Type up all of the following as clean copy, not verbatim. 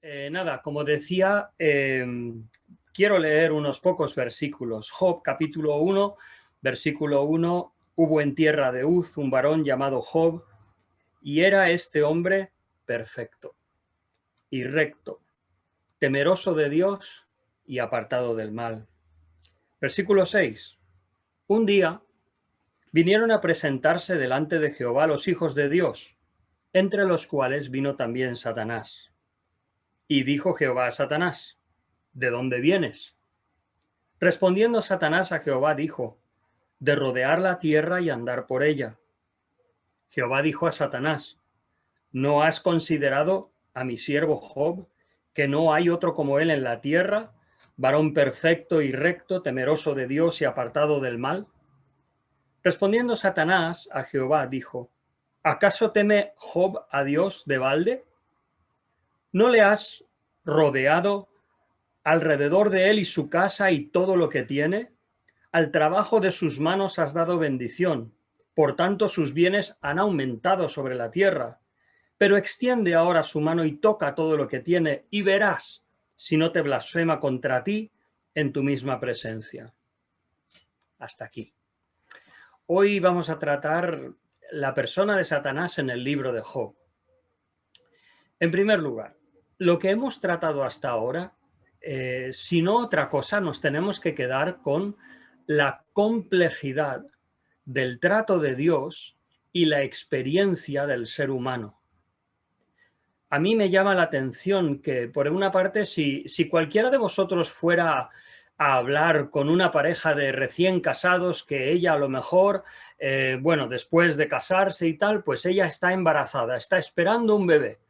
Nada, como decía, quiero leer unos pocos versículos. Job, capítulo 1, versículo 1. Hubo en tierra de Uz un varón llamado Job, y era este hombre perfecto y recto, temeroso de Dios y apartado del mal. Versículo 6. Un día vinieron a presentarse delante de Jehová los hijos de Dios, entre los cuales vino también Satanás. Y dijo Jehová a Satanás: ¿de dónde vienes? Respondiendo Satanás a Jehová dijo: de rodear la tierra y andar por ella. Jehová dijo a Satanás: ¿no has considerado a mi siervo Job, que no hay otro como él en la tierra, varón perfecto y recto, temeroso de Dios y apartado del mal? Respondiendo Satanás a Jehová dijo: ¿acaso teme Job a Dios de balde? ¿No le has rodeado alrededor de él y su casa y todo lo que tiene? Al trabajo de sus manos has dado bendición, por tanto sus bienes han aumentado sobre la tierra. Pero extiende ahora su mano y toca todo lo que tiene, y verás si no te blasfema contra ti en tu misma presencia. Hasta aquí. Hoy vamos a tratar la persona de Satanás en el libro de Job. En primer lugar, lo que hemos tratado hasta ahora, si no otra cosa, nos tenemos que quedar con la complejidad del trato de Dios y la experiencia del ser humano. A mí me llama la atención que, por una parte, si cualquiera de vosotros fuera a hablar con una pareja de recién casados, que ella a lo mejor, bueno, después de casarse y tal, pues ella está embarazada, está esperando un bebé.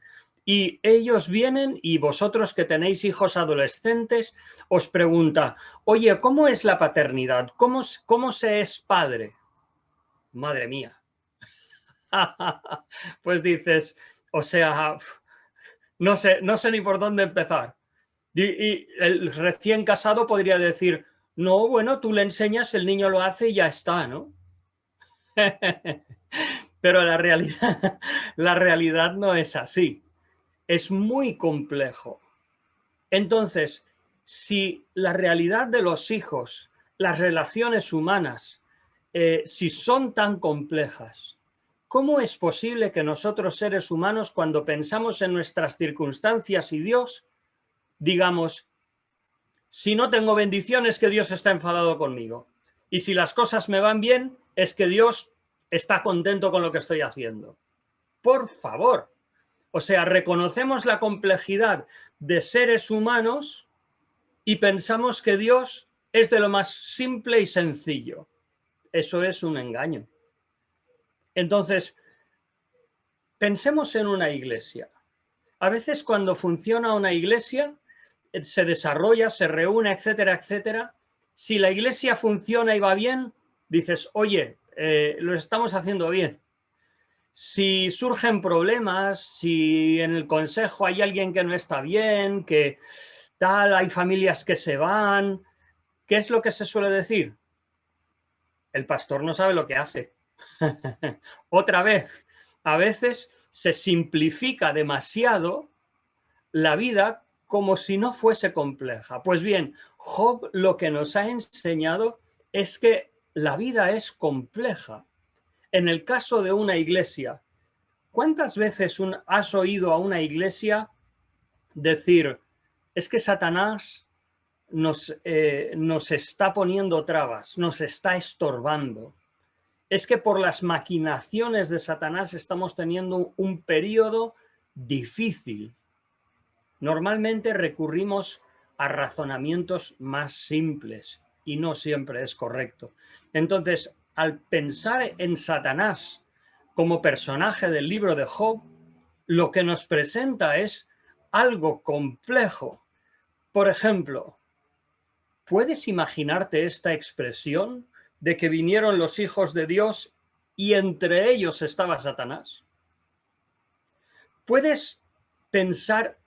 Y ellos vienen y vosotros que tenéis hijos adolescentes os pregunta: oye, ¿cómo es la paternidad? ¿Cómo se es padre? Madre mía. Pues dices, o sea, no sé ni por dónde empezar. Y el recién casado podría decir: no, bueno, tú le enseñas, el niño lo hace y ya está, ¿no? Pero la realidad no es así. Es muy complejo. Entonces, si la realidad de los hijos, las relaciones humanas, si son tan complejas, ¿cómo es posible que nosotros, seres humanos, cuando pensamos en nuestras circunstancias y Dios, digamos: si no tengo bendición es que Dios está enfadado conmigo, y si las cosas me van bien es que Dios está contento con lo que estoy haciendo? Por favor. O sea, reconocemos la complejidad de seres humanos y pensamos que Dios es de lo más simple y sencillo. Eso es un engaño. Entonces, pensemos en una iglesia. A veces cuando funciona una iglesia, se desarrolla, se reúne, etcétera, etcétera. Si la iglesia funciona y va bien, dices: oye, lo estamos haciendo bien. Si surgen problemas, si en el consejo hay alguien que no está bien, que tal, hay familias que se van, ¿qué es lo que se suele decir? El pastor no sabe lo que hace. Otra vez, a veces se simplifica demasiado la vida como si no fuese compleja. Pues bien, Job lo que nos ha enseñado es que la vida es compleja. En el caso de una iglesia, ¿cuántas veces has oído a una iglesia decir: es que Satanás nos está poniendo trabas, nos está estorbando? Es que por las maquinaciones de Satanás estamos teniendo un periodo difícil. Normalmente recurrimos a razonamientos más simples y no siempre es correcto. Entonces, al pensar en Satanás como personaje del libro de Job, lo que nos presenta es algo complejo. Por ejemplo, ¿puedes imaginarte esta expresión de que vinieron los hijos de Dios y entre ellos estaba Satanás? ¿Puedes pensar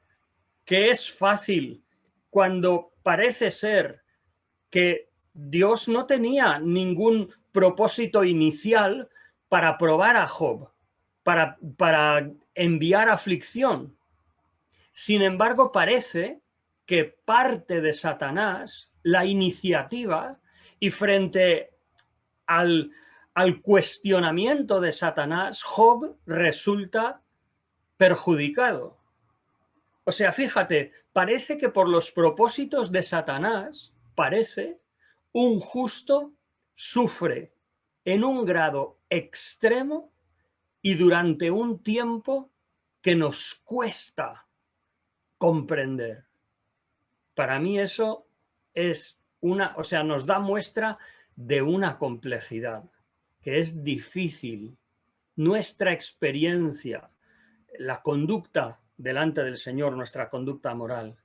que es fácil cuando parece ser que Dios no tenía ningún propósito inicial para probar a Job, para enviar aflicción? Sin embargo, parece que parte de Satanás, la iniciativa, y frente al cuestionamiento de Satanás, Job resulta perjudicado. O sea, fíjate, parece que por los propósitos de Satanás, un justo sufre en un grado extremo y durante un tiempo que nos cuesta comprender. Para mí eso es o sea, nos da muestra de una complejidad que es difícil. Nuestra experiencia, la conducta delante del Señor, nuestra conducta moral.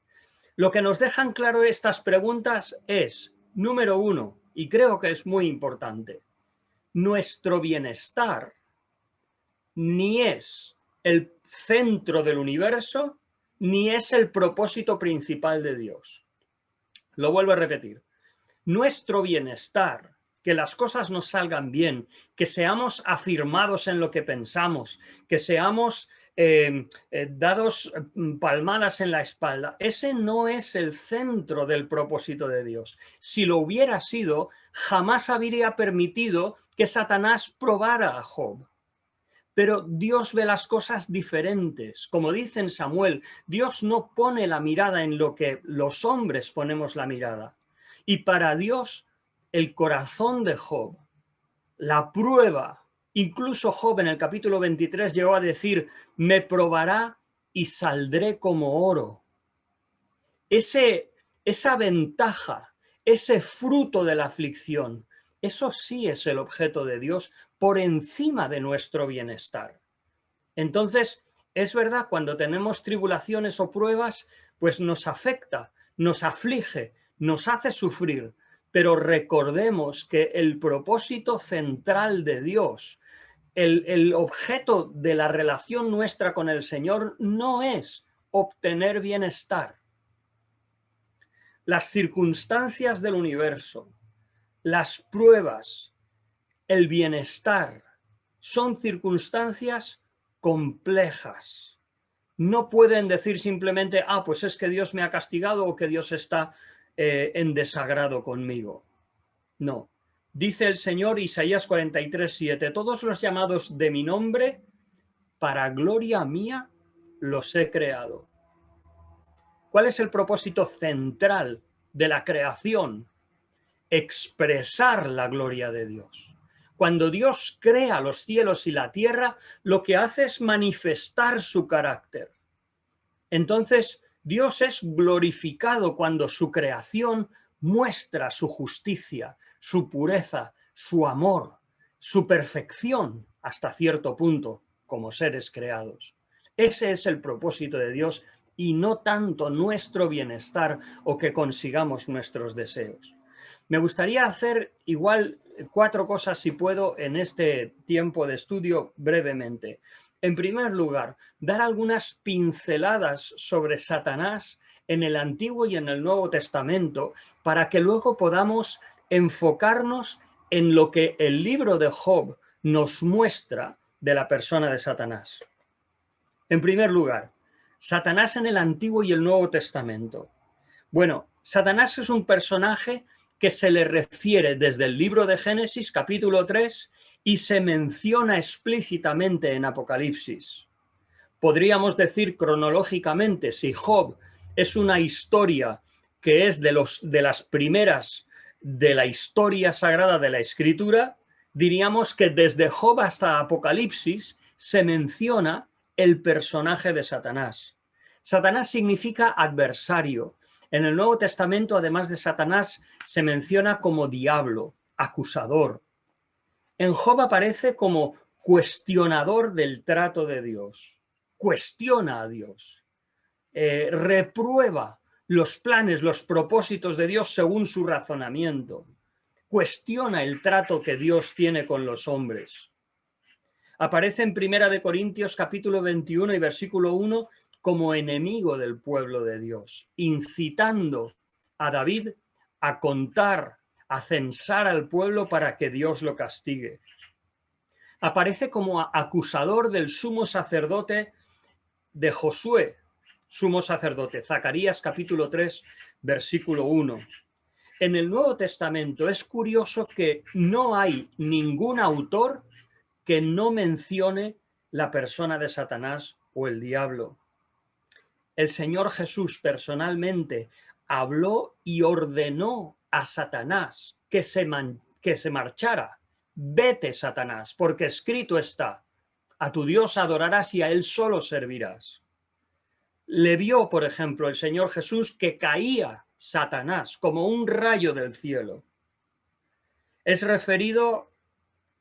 Lo que nos dejan claro estas preguntas es, número uno, y creo que es muy importante, nuestro bienestar ni es el centro del universo, ni es el propósito principal de Dios. Lo vuelvo a repetir. Nuestro bienestar, que las cosas nos salgan bien, que seamos afirmados en lo que pensamos, que seamos dados palmadas en la espalda, ese no es el centro del propósito de Dios. Si lo hubiera sido, jamás habría permitido que Satanás probara a Job. Pero Dios ve las cosas diferentes. Como dice en Samuel, Dios no pone la mirada en lo que los hombres ponemos la mirada. Y para Dios, el corazón de Job, la prueba, incluso Job en el capítulo 23 llegó a decir, me probará y saldré como oro. Esa ventaja, ese fruto de la aflicción, eso sí es el objeto de Dios por encima de nuestro bienestar. Entonces, es verdad, cuando tenemos tribulaciones o pruebas, pues nos afecta, nos aflige, nos hace sufrir, pero recordemos que el propósito central de Dios, el objeto de la relación nuestra con el Señor no es obtener bienestar. Las circunstancias del universo, las pruebas, el bienestar, son circunstancias complejas. No pueden decir simplemente, pues es que Dios me ha castigado o que Dios está en desagrado conmigo. No. Dice el Señor, Isaías 43:7, todos los llamados de mi nombre, para gloria mía, los he creado. ¿Cuál es el propósito central de la creación? Expresar la gloria de Dios. Cuando Dios crea los cielos y la tierra, lo que hace es manifestar su carácter. Entonces, Dios es glorificado cuando su creación muestra su justicia, su pureza, su amor, su perfección hasta cierto punto como seres creados. Ese es el propósito de Dios y no tanto nuestro bienestar o que consigamos nuestros deseos. Me gustaría hacer igual 4 cosas, si puedo, en este tiempo de estudio brevemente. En primer lugar, dar algunas pinceladas sobre Satanás en el Antiguo y en el Nuevo Testamento para que luego podamos enfocarnos en lo que el libro de Job nos muestra de la persona de Satanás. En primer lugar, Satanás en el Antiguo y el Nuevo Testamento. Bueno, Satanás es un personaje que se le refiere desde el libro de Génesis, capítulo 3, y se menciona explícitamente en Apocalipsis. Podríamos decir cronológicamente, si Job es una historia que es de las primeras de la historia sagrada de la Escritura, diríamos que desde Job hasta Apocalipsis se menciona el personaje de Satanás. Satanás significa adversario. En el Nuevo Testamento, además de Satanás, se menciona como diablo, acusador. En Job aparece como cuestionador del trato de Dios. Cuestiona a Dios. Reprueba los planes, los propósitos de Dios según su razonamiento. Cuestiona el trato que Dios tiene con los hombres. Aparece en 1 Corintios capítulo 21 y versículo 1 como enemigo del pueblo de Dios, incitando a David a contar, a censar al pueblo para que Dios lo castigue. Aparece como acusador del sumo sacerdote de Josué, sumo sacerdote. Zacarías capítulo 3, versículo 1. En el Nuevo Testamento es curioso que no hay ningún autor que no mencione la persona de Satanás o el diablo. El Señor Jesús personalmente habló y ordenó a Satanás que se marchara. Vete, Satanás, porque escrito está, a tu Dios adorarás y a él solo servirás. Le vio, por ejemplo, el Señor Jesús que caía Satanás como un rayo del cielo. Es referido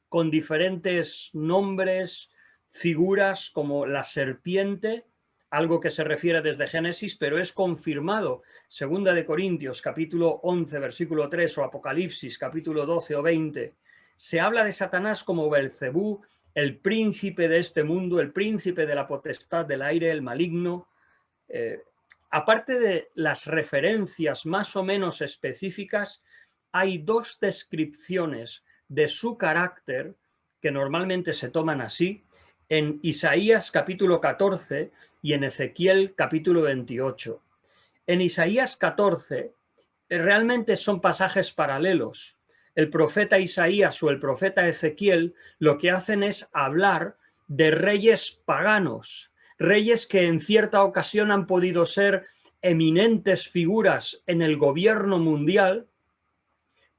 con diferentes nombres, figuras como la serpiente, algo que se refiere desde Génesis, pero es confirmado, 2 de Corintios, capítulo 11, versículo 3, o Apocalipsis, capítulo 12 o 20. Se habla de Satanás como Belcebú, el príncipe de este mundo, el príncipe de la potestad del aire, el maligno. Aparte de las referencias más o menos específicas, hay dos descripciones de su carácter que normalmente se toman así en Isaías capítulo 14 y en Ezequiel capítulo 28. En Isaías 14 realmente son pasajes paralelos. El profeta Isaías o el profeta Ezequiel lo que hacen es hablar de reyes paganos, reyes que en cierta ocasión han podido ser eminentes figuras en el gobierno mundial,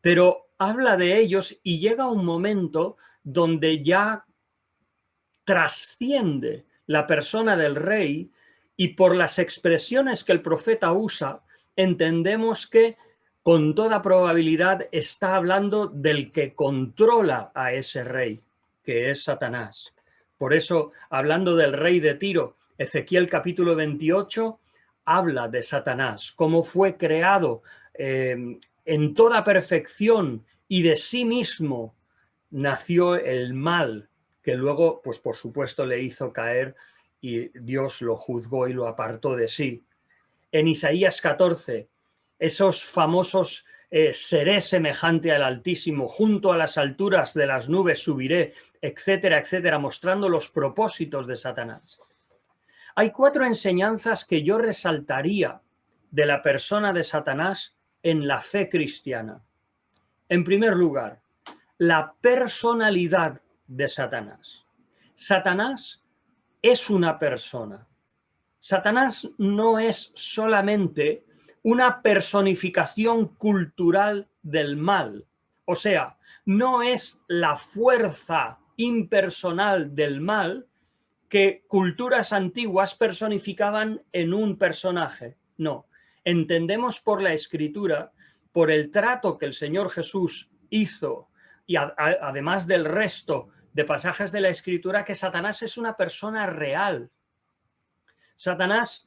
pero habla de ellos y llega un momento donde ya trasciende la persona del rey y por las expresiones que el profeta usa, entendemos que con toda probabilidad está hablando del que controla a ese rey, que es Satanás. Por eso, hablando del rey de Tiro, Ezequiel capítulo 28 habla de Satanás, cómo fue creado en toda perfección y de sí mismo nació el mal, que luego, pues por supuesto, le hizo caer y Dios lo juzgó y lo apartó de sí. En Isaías 14, esos famosos seré semejante al Altísimo, junto a las alturas de las nubes subiré, etcétera, etcétera, mostrando los propósitos de Satanás. Hay 4 enseñanzas que yo resaltaría de la persona de Satanás en la fe cristiana. En primer lugar, la personalidad de Satanás. Satanás es una persona. Satanás no es solamente una personificación cultural del mal. O sea, no es la fuerza impersonal del mal que culturas antiguas personificaban en un personaje. No, entendemos por la Escritura, por el trato que el Señor Jesús hizo y además del resto de pasajes de la Escritura, que Satanás es una persona real. Satanás,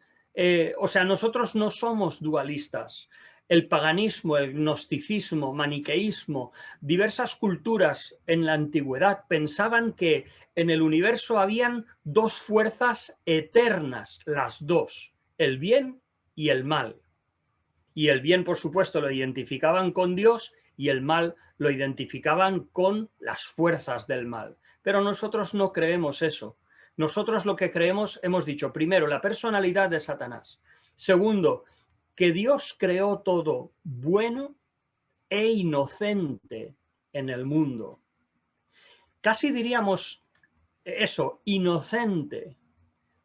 o sea, nosotros no somos dualistas. El paganismo, el gnosticismo, maniqueísmo, diversas culturas en la antigüedad pensaban que en el universo habían 2 fuerzas eternas, las dos, el bien y el mal. Y el bien, por supuesto, lo identificaban con Dios y el mal lo identificaban con las fuerzas del mal. Pero nosotros no creemos eso. Nosotros lo que creemos, hemos dicho, primero, la personalidad de Satanás. Segundo, que Dios creó todo bueno e inocente en el mundo. Casi diríamos eso, inocente,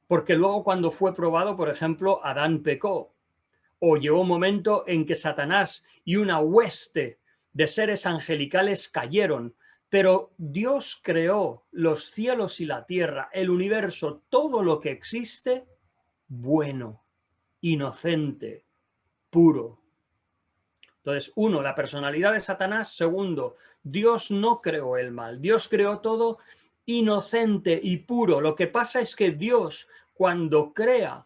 porque luego cuando fue probado, por ejemplo, Adán pecó, o llegó un momento en que Satanás y una hueste de seres angelicales cayeron, pero Dios creó los cielos y la tierra, el universo, todo lo que existe, bueno, inocente, puro. Entonces, 1, la personalidad de Satanás. Segundo, Dios no creó el mal. Dios creó todo inocente y puro. Lo que pasa es que Dios, cuando crea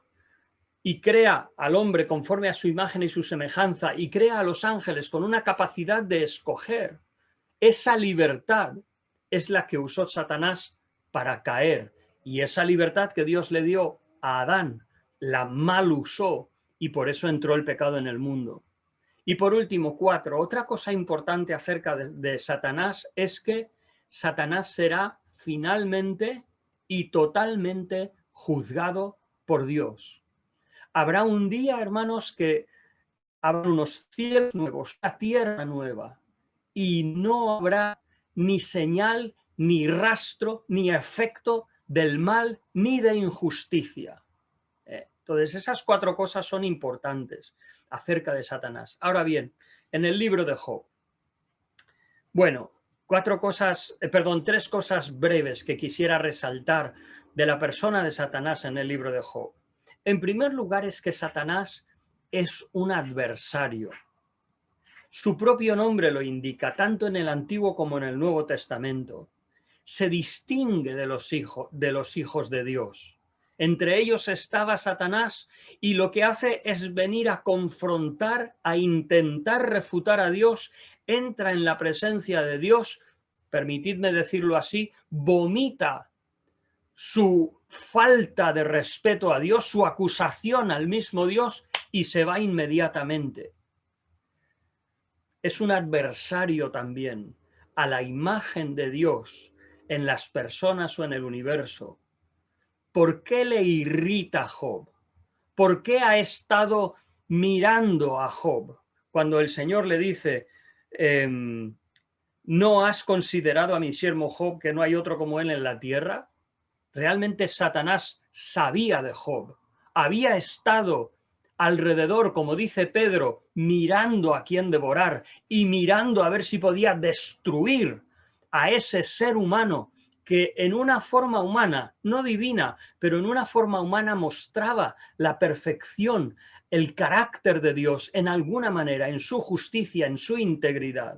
y crea al hombre conforme a su imagen y su semejanza y crea a los ángeles con una capacidad de escoger, esa libertad es la que usó Satanás para caer. Y esa libertad que Dios le dio a Adán, la mal usó y por eso entró el pecado en el mundo. Y por último, 4, otra cosa importante acerca de Satanás es que Satanás será finalmente y totalmente juzgado por Dios. Habrá un día, hermanos, que habrá unos cielos nuevos, una tierra nueva, y no habrá ni señal, ni rastro, ni efecto del mal, ni de injusticia. Entonces, esas 4 cosas son importantes acerca de Satanás. Ahora bien, en el libro de Job, bueno, 3 cosas breves que quisiera resaltar de la persona de Satanás en el libro de Job. En primer lugar, es que Satanás es un adversario. Su propio nombre lo indica, tanto en el Antiguo como en el Nuevo Testamento. Se distingue de los hijos de Dios. Entre ellos estaba Satanás, y lo que hace es venir a confrontar, a intentar refutar a Dios. Entra en la presencia de Dios, permitidme decirlo así, vomita su falta de respeto a Dios, su acusación al mismo Dios, y se va inmediatamente. Es un adversario también a la imagen de Dios en las personas o en el universo. ¿Por qué le irrita a Job? ¿Por qué ha estado mirando a Job cuando el Señor le dice, ¿no has considerado a mi siervo Job, que no hay otro como él en la tierra? Realmente Satanás sabía de Job, había estado alrededor, como dice Pedro, mirando a quién devorar y mirando a ver si podía destruir a ese ser humano que en una forma humana, no divina, pero en una forma humana mostraba la perfección, el carácter de Dios en alguna manera, en su justicia, en su integridad.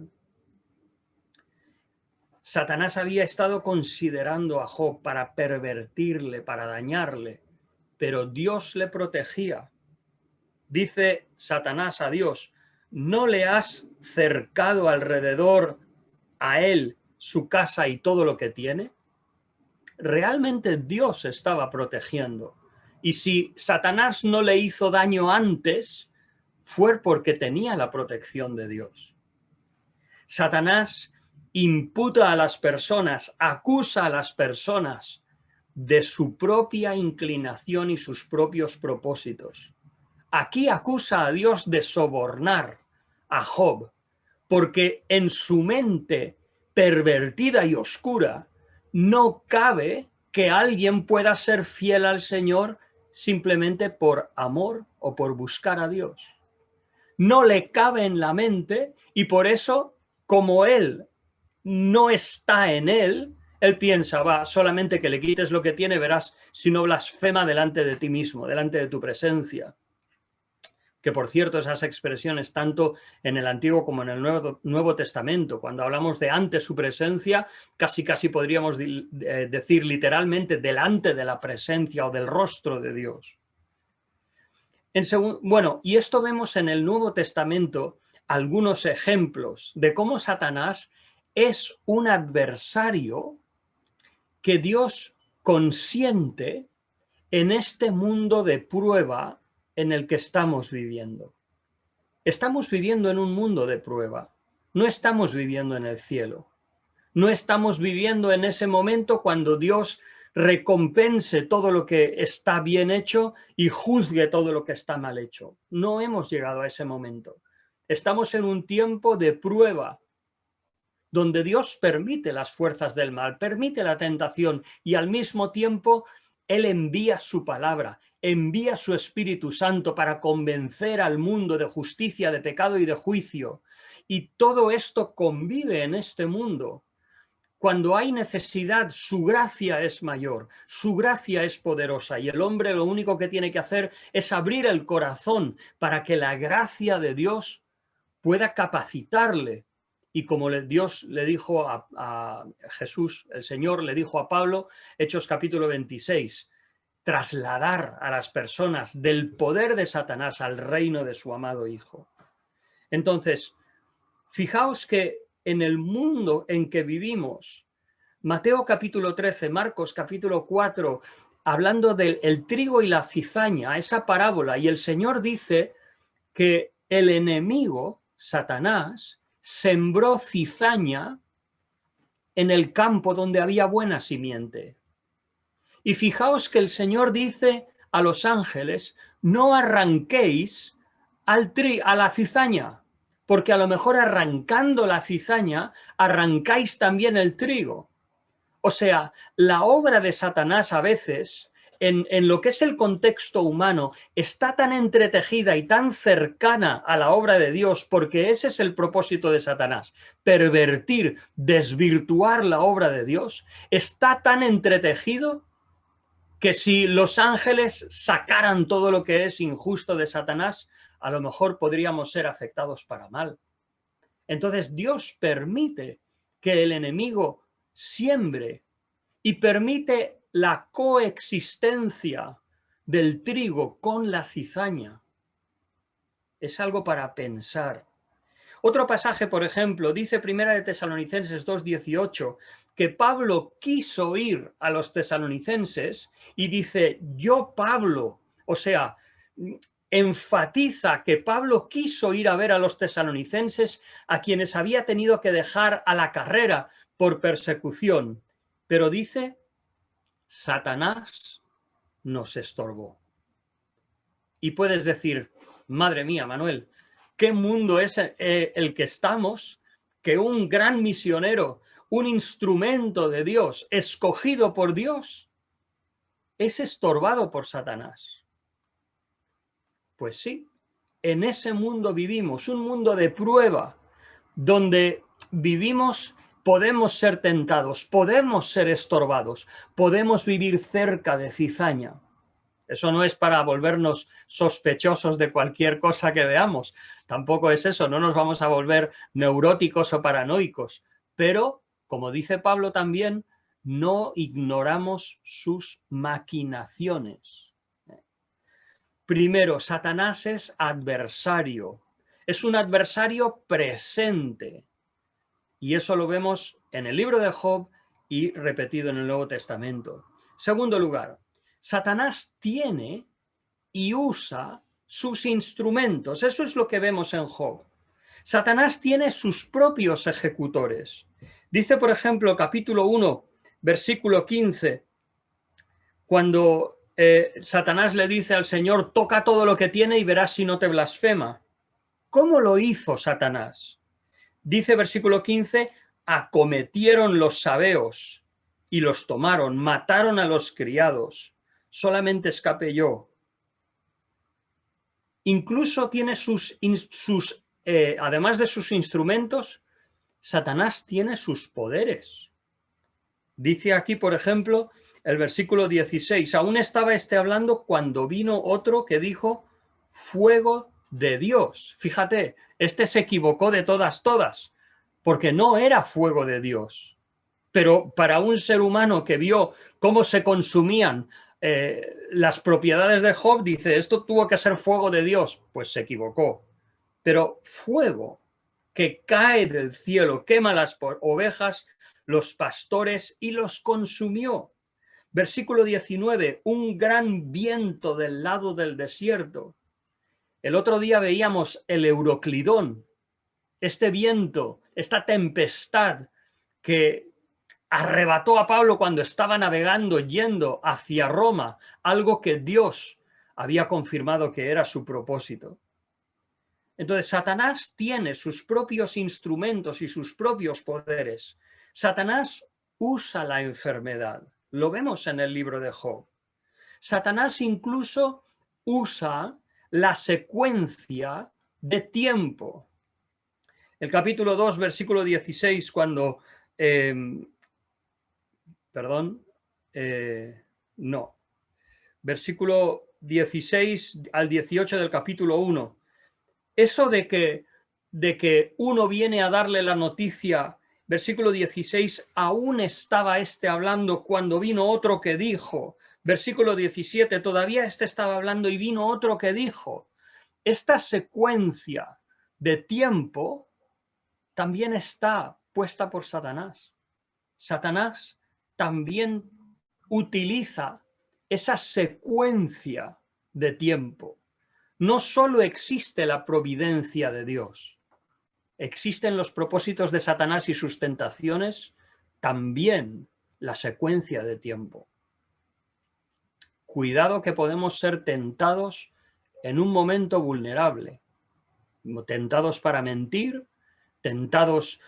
Satanás había estado considerando a Job para pervertirle, para dañarle, pero Dios le protegía. Dice Satanás a Dios, ¿no le has cercado alrededor a él su casa y todo lo que tiene? Realmente Dios estaba protegiendo. Y si Satanás no le hizo daño antes, fue porque tenía la protección de Dios. Satanás imputa a las personas, acusa a las personas de su propia inclinación y sus propios propósitos. Aquí acusa a Dios de sobornar a Job, porque en su mente pervertida y oscura no cabe que alguien pueda ser fiel al Señor simplemente por amor o por buscar a Dios. No le cabe en la mente, y por eso, como él no está en él, él piensa, va, solamente que le quites lo que tiene, verás si no blasfema delante de ti mismo, delante de tu presencia. Que por cierto, esas expresiones tanto en el Antiguo como en el Nuevo Testamento, cuando hablamos de ante su presencia, casi podríamos decir literalmente delante de la presencia o del rostro de Dios. Bueno, y esto vemos en el Nuevo Testamento algunos ejemplos de cómo Satanás es un adversario que Dios consiente en este mundo de prueba en el que estamos viviendo. Estamos viviendo en un mundo de prueba, no estamos viviendo en el cielo, no estamos viviendo en ese momento cuando Dios recompense todo lo que está bien hecho y juzgue todo lo que está mal hecho. No hemos llegado a ese momento. Estamos en un tiempo de prueba, donde Dios permite las fuerzas del mal, permite la tentación, y al mismo tiempo Él envía su palabra, envía su Espíritu Santo para convencer al mundo de justicia, de pecado y de juicio. Y todo esto convive en este mundo. Cuando hay necesidad, su gracia es mayor, su gracia es poderosa, y el hombre lo único que tiene que hacer es abrir el corazón para que la gracia de Dios pueda capacitarle. Y como Dios le dijo a Jesús, el Señor le dijo a Pablo, Hechos capítulo 26, trasladar a las personas del poder de Satanás al reino de su amado Hijo. Entonces, fijaos que en el mundo en que vivimos, Mateo capítulo 13, Marcos capítulo 4, hablando del trigo y la cizaña, esa parábola, y el Señor dice que el enemigo, Satanás, sembró cizaña en el campo donde había buena simiente. Y fijaos que el Señor dice a los ángeles, no arranquéis a la cizaña, porque a lo mejor arrancando la cizaña, arrancáis también el trigo. O sea, la obra de Satanás a veces, en lo que es el contexto humano, está tan entretejida y tan cercana a la obra de Dios, porque ese es el propósito de Satanás, pervertir, desvirtuar la obra de Dios, está tan entretejido que si los ángeles sacaran todo lo que es injusto de Satanás, a lo mejor podríamos ser afectados para mal. Entonces Dios permite que el enemigo siembre y permite la coexistencia del trigo con la cizaña. Es algo para pensar. Otro pasaje, por ejemplo, dice 1 de Tesalonicenses 2:18, que Pablo quiso ir a los tesalonicenses y dice, yo Pablo, o sea, enfatiza que Pablo quiso ir a ver a los tesalonicenses a quienes había tenido que dejar a la carrera por persecución, pero dice, Satanás nos estorbó. Y puedes decir, madre mía, Manuel, ¿qué mundo es el que estamos? Que un gran misionero, un instrumento de Dios, escogido por Dios, es estorbado por Satanás. Pues sí, en ese mundo vivimos, un mundo de prueba, donde vivimos, podemos ser tentados, podemos ser estorbados, podemos vivir cerca de cizaña. Eso no es para volvernos sospechosos de cualquier cosa que veamos. Tampoco es eso, no nos vamos a volver neuróticos o paranoicos. Pero, como dice Pablo también, no ignoramos sus maquinaciones. Primero, Satanás es adversario. Es un adversario presente. Y eso lo vemos en el libro de Job y repetido en el Nuevo Testamento. Segundo lugar, Satanás tiene y usa sus instrumentos. Eso es lo que vemos en Job. Satanás tiene sus propios ejecutores. Dice, por ejemplo, capítulo 1, versículo 15, cuando Satanás le dice al Señor, toca todo lo que tiene y verás si no te blasfema. ¿Cómo lo hizo Satanás? Dice versículo 15, acometieron los sabeos y los tomaron, mataron a los criados, solamente escapé yo. Incluso tiene además de sus instrumentos, Satanás tiene sus poderes. Dice aquí, por ejemplo, el versículo 16, aún estaba hablando cuando vino otro que dijo, fuego de Dios. Fíjate, se equivocó de todas, porque no era fuego de Dios. Pero para un ser humano que vio cómo se consumían las propiedades de Job, dice, esto tuvo que ser fuego de Dios. Pues se equivocó. Pero fuego que cae del cielo, quema las ovejas, los pastores y los consumió. Versículo 19, un gran viento del lado del desierto. El otro día veíamos el Euroclidón, este viento, esta tempestad que arrebató a Pablo cuando estaba navegando, yendo hacia Roma, algo que Dios había confirmado que era su propósito. Entonces, Satanás tiene sus propios instrumentos y sus propios poderes. Satanás usa la enfermedad. Lo vemos en el libro de Job. Satanás incluso usa la secuencia de tiempo. El capítulo 2, versículo 16, cuando... versículo 16 al 18 del capítulo 1. Eso de que uno viene a darle la noticia, versículo 16, aún estaba hablando cuando vino otro que dijo, versículo 17, todavía estaba hablando y vino otro que dijo. Esta secuencia de tiempo también está puesta por Satanás. Satanás también utiliza esa secuencia de tiempo. No solo existe la providencia de Dios, existen los propósitos de Satanás y sus tentaciones, también la secuencia de tiempo. cuidado que podemos ser tentados en un momento vulnerable, tentados para mentir, tentados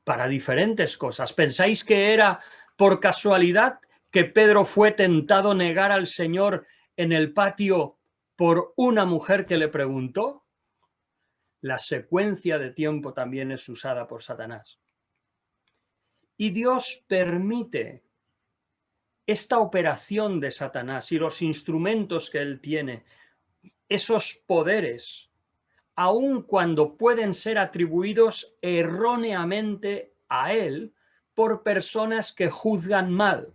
para diferentes cosas. ¿Pensáis que era por casualidad que Pedro fue tentado a negar al Señor en el patio por una mujer que le preguntó? La secuencia de tiempo también es usada por Satanás. Y Dios permite esta operación de Satanás y los instrumentos que él tiene, esos poderes, aun cuando pueden ser atribuidos erróneamente a él por personas que juzgan mal.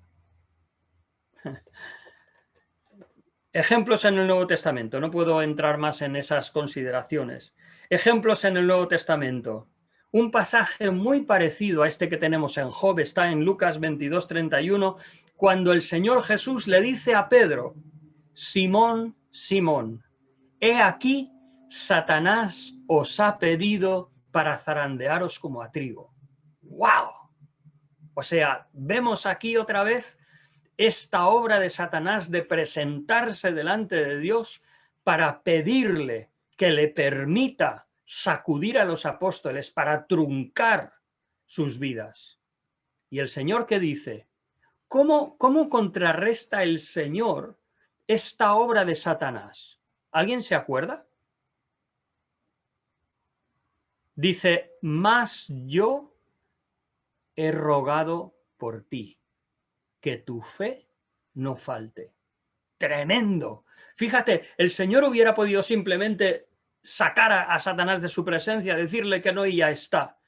Ejemplos en el Nuevo Testamento, no puedo entrar más en esas consideraciones. Ejemplos en el Nuevo Testamento. Un pasaje muy parecido a este que tenemos en Job está en Lucas 22:31, cuando el Señor Jesús le dice a Pedro: Simón, Simón, he aquí Satanás os ha pedido para zarandearos como a trigo. ¡Wow! O sea, vemos aquí otra vez esta obra de Satanás de presentarse delante de Dios para pedirle que le permita sacudir a los apóstoles, para truncar sus vidas. Y el Señor, ¿qué dice? ¿Cómo contrarresta el Señor esta obra de Satanás? ¿Alguien se acuerda? Dice: mas yo he rogado por ti, que tu fe no falte. Tremendo. Fíjate, el Señor hubiera podido simplemente sacar a Satanás de su presencia, decirle que no y ya está.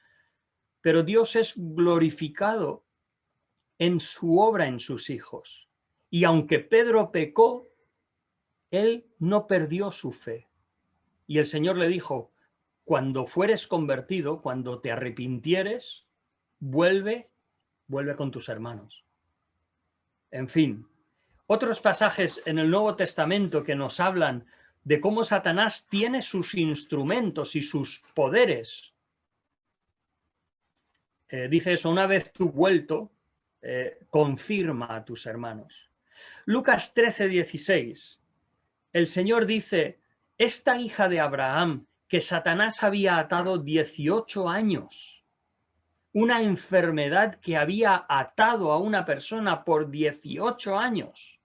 Pero Dios es glorificado en su obra en sus hijos. Y aunque Pedro pecó, él no perdió su fe. Y el Señor le dijo: cuando fueres convertido, cuando te arrepintieres, vuelve con tus hermanos. En fin, otros pasajes en el Nuevo Testamento que nos hablan de cómo Satanás tiene sus instrumentos y sus poderes. Dice eso: una vez tú vuelto, confirma a tus hermanos. Lucas 13:16, el Señor dice: esta hija de Abraham, que Satanás había atado 18 años, una enfermedad que había atado a una persona por 18 años,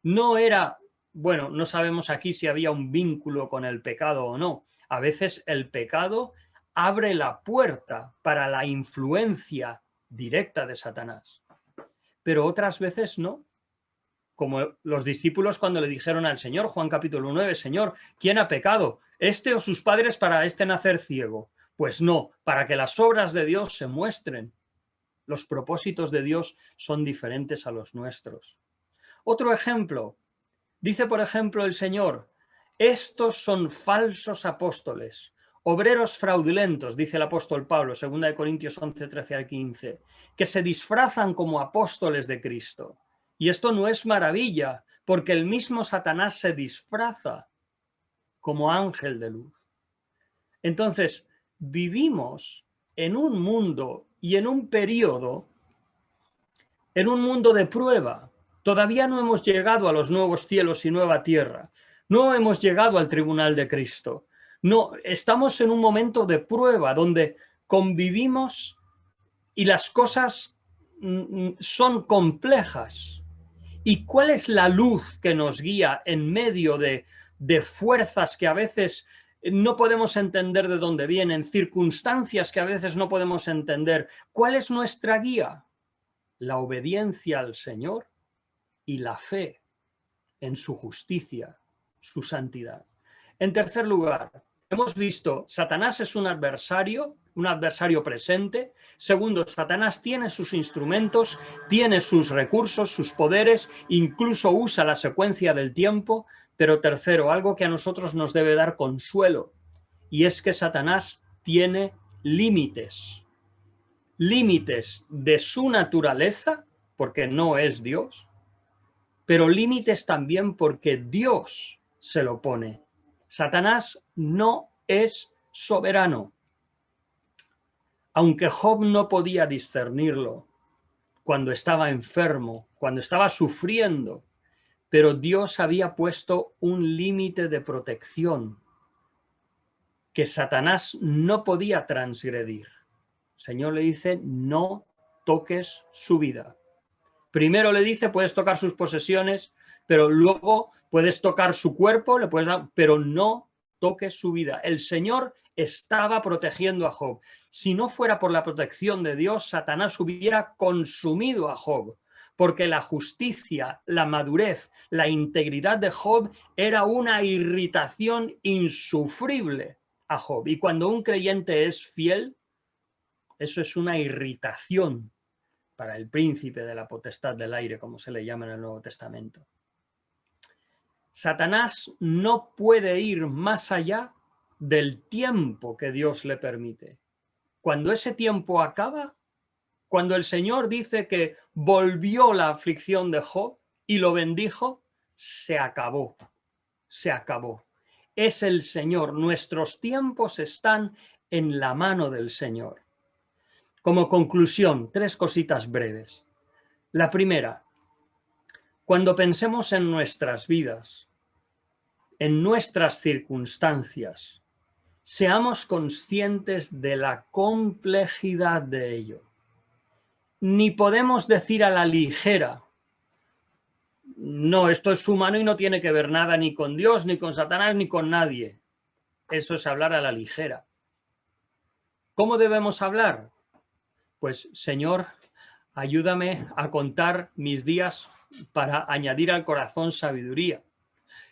no era, bueno, no sabemos aquí si había un vínculo con el pecado o no. A veces el pecado abre la puerta para la influencia directa de Satanás, pero otras veces no. Como los discípulos cuando le dijeron al Señor, Juan capítulo 9, Señor, ¿quién ha pecado? ¿Este o sus padres para este nacer ciego? Pues no, para que las obras de Dios se muestren. Los propósitos de Dios son diferentes a los nuestros. Otro ejemplo, dice por ejemplo el Señor: estos son falsos apóstoles, obreros fraudulentos, dice el apóstol Pablo, 2 Corintios 11, 13 al 15, que se disfrazan como apóstoles de Cristo. Y esto no es maravilla, porque el mismo Satanás se disfraza como ángel de luz. Entonces, vivimos en un mundo y en un periodo, en un mundo de prueba. Todavía no hemos llegado a los nuevos cielos y nueva tierra. No hemos llegado al tribunal de Cristo. No, estamos en un momento de prueba donde convivimos y las cosas son complejas. ¿Y cuál es la luz que nos guía en medio de fuerzas que a veces no podemos entender de dónde vienen, circunstancias que a veces no podemos entender? ¿Cuál es nuestra guía? La obediencia al Señor y la fe en su justicia, su santidad. En tercer lugar, hemos visto, Satanás es un adversario presente. Segundo, Satanás tiene sus instrumentos, tiene sus recursos, sus poderes, incluso usa la secuencia del tiempo. Pero tercero, algo que a nosotros nos debe dar consuelo, y es que Satanás tiene límites. Límites de su naturaleza, porque no es Dios, pero límites también porque Dios se lo pone. Satanás no es soberano. Aunque Job no podía discernirlo cuando estaba enfermo, cuando estaba sufriendo, pero Dios había puesto un límite de protección que Satanás no podía transgredir. El Señor le dice, no toques su vida. Primero le dice, puedes tocar sus posesiones, pero luego puedes tocar su cuerpo, le puedes dar, pero no toques su vida. El Señor estaba protegiendo a Job. Si no fuera por la protección de Dios, Satanás hubiera consumido a Job, porque la justicia, la madurez, la integridad de Job era una irritación insufrible a Job. Y cuando un creyente es fiel, eso es una irritación para el príncipe de la potestad del aire, como se le llama en el Nuevo Testamento. Satanás no puede ir más allá del tiempo que Dios le permite. Cuando ese tiempo acaba, cuando el Señor dice que volvió la aflicción de Job y lo bendijo, se acabó, se acabó. Es el Señor, nuestros tiempos están en la mano del Señor. Como conclusión, 3 cositas breves. La primera, cuando pensemos en nuestras vidas, en nuestras circunstancias, seamos conscientes de la complejidad de ello. Ni podemos decir a la ligera, no, esto es humano y no tiene que ver nada ni con Dios, ni con Satanás, ni con nadie. Eso es hablar a la ligera. ¿Cómo debemos hablar? Pues, Señor, ayúdame a contar mis días para añadir al corazón sabiduría.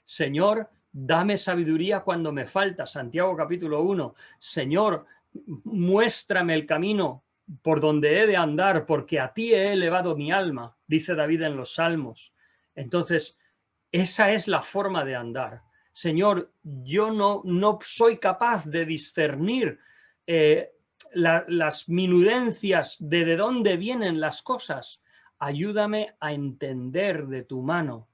Señor, dame sabiduría cuando me falta. Santiago capítulo 1. Señor, muéstrame el camino por donde he de andar, porque a ti he elevado mi alma, dice David en los Salmos. Entonces, esa es la forma de andar. Señor, yo no soy capaz de discernir las minudencias de dónde vienen las cosas. Ayúdame a entender de tu mano.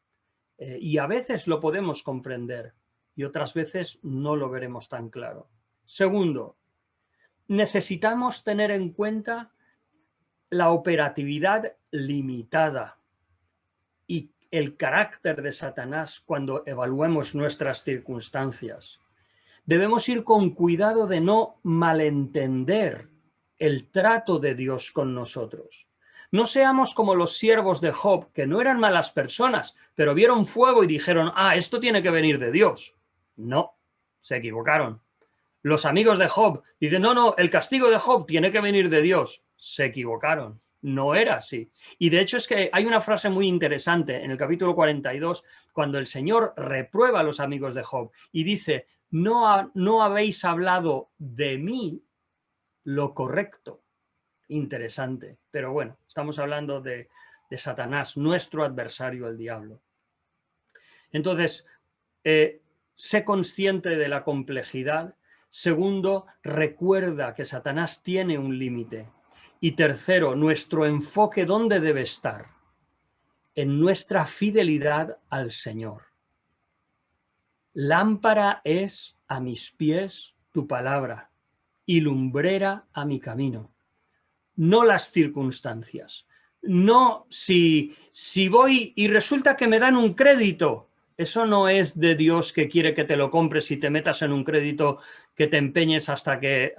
Y a veces lo podemos comprender y otras veces no lo veremos tan claro. Segundo, necesitamos tener en cuenta la operatividad limitada y el carácter de Satanás cuando evaluemos nuestras circunstancias. Debemos ir con cuidado de no malentender el trato de Dios con nosotros. No seamos como los siervos de Job, que no eran malas personas, pero vieron fuego y dijeron, esto tiene que venir de Dios. No, se equivocaron. Los amigos de Job dicen, no, el castigo de Job tiene que venir de Dios. Se equivocaron. No era así. Y de hecho es que hay una frase muy interesante en el capítulo 42, cuando el Señor reprueba a los amigos de Job y dice, no habéis hablado de mí lo correcto. Interesante. Pero bueno, estamos hablando de Satanás, nuestro adversario, el diablo. Entonces, sé consciente de la complejidad. Segundo, recuerda que Satanás tiene un límite. Y tercero, nuestro enfoque, ¿dónde debe estar? En nuestra fidelidad al Señor. Lámpara es a mis pies tu palabra y lumbrera a mi camino. No las circunstancias. No si voy y resulta que me dan un crédito. Eso no es de Dios, que quiere que te lo compres y te metas en un crédito, que te empeñes hasta que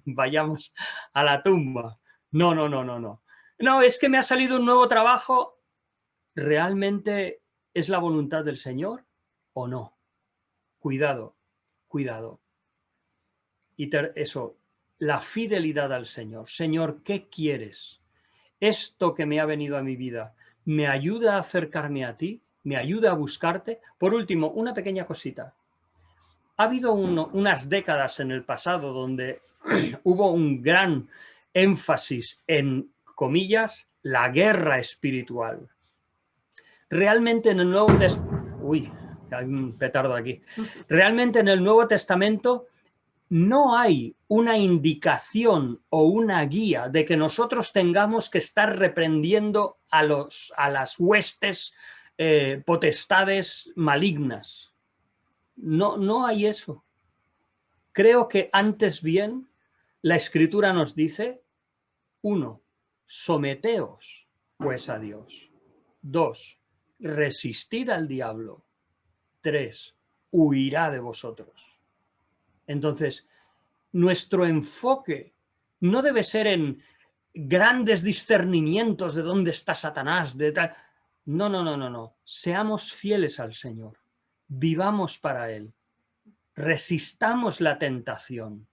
vayamos a la tumba. No. No, es que me ha salido un nuevo trabajo. ¿Realmente es la voluntad del Señor o no? Cuidado. Y eso, la fidelidad al Señor. Señor, ¿qué quieres? Esto que me ha venido a mi vida, ¿me ayuda a acercarme a ti? ¿Me ayuda a buscarte? Por último, una pequeña cosita. Ha habido unas décadas en el pasado donde hubo un gran énfasis en, comillas, la guerra espiritual. Realmente en el Nuevo Testamento... Uy, hay un petardo aquí. Realmente en el Nuevo Testamento no hay una indicación o una guía de que nosotros tengamos que estar reprendiendo a las huestes, potestades malignas. No hay eso. Creo que antes bien la Escritura nos dice, 1, someteos pues a Dios. 2, resistid al diablo. 3, huirá de vosotros. Entonces, nuestro enfoque no debe ser en grandes discernimientos de dónde está Satanás, de tal. No, no, no, no, no. Seamos fieles al Señor. Vivamos para Él. Resistamos la tentación.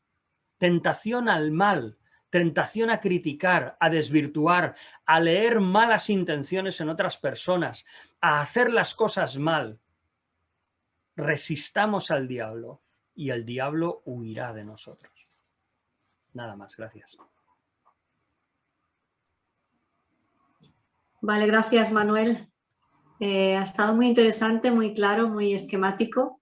Tentación al mal, tentación a criticar, a desvirtuar, a leer malas intenciones en otras personas, a hacer las cosas mal. Resistamos al diablo y el diablo huirá de nosotros. Nada más, gracias. Vale, gracias Manuel. Ha estado muy interesante, muy claro, muy esquemático.